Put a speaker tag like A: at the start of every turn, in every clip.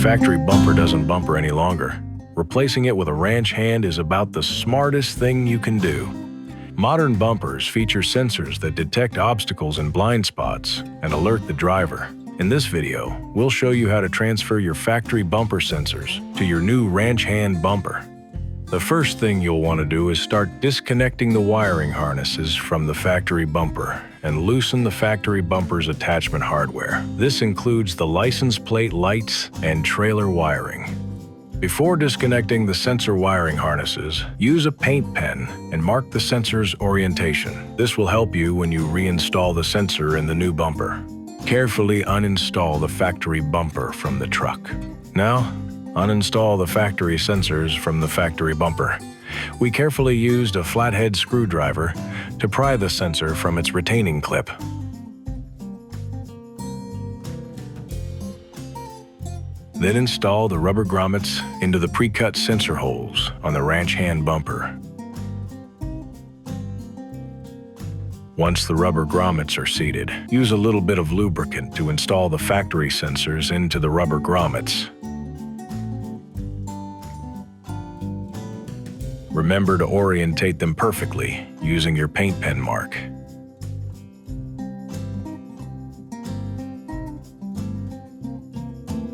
A: factory bumper doesn't bumper any longer. Replacing it with a ranch hand is about the smartest thing you can do. Modern bumpers feature sensors that detect obstacles and blind spots and alert the driver. In this video, we'll show you how to transfer your factory bumper sensors to your new ranch hand bumper. The first thing you'll want to do is start disconnecting the wiring harnesses from the factory bumper and loosen the factory bumper's attachment hardware. This includes the license plate lights and trailer wiring. Before disconnecting the sensor wiring harnesses, use a paint pen and mark the sensor's orientation. This will help you when you reinstall the sensor in the new bumper. Carefully uninstall the factory bumper from the truck. Now, uninstall the factory sensors from the factory bumper. We carefully used a flathead screwdriver to pry the sensor from its retaining clip. Then install the rubber grommets into the pre-cut sensor holes on the ranch hand bumper. Once the rubber grommets are seated, use a little bit of lubricant to install the factory sensors into the rubber grommets. Remember to orientate them perfectly using your paint pen mark.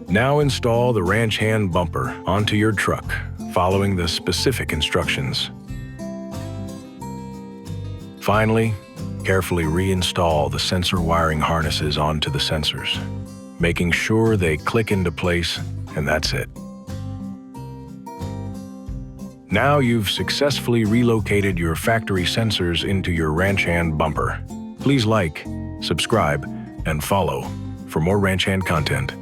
A: Now install the ranch hand bumper onto your truck, following the specific instructions. Finally, carefully reinstall the sensor wiring harnesses onto the sensors, making sure they click into place, and that's it. Now you've successfully relocated your factory sensors into your ranch hand bumper. Please like, subscribe, and follow for more ranch hand content.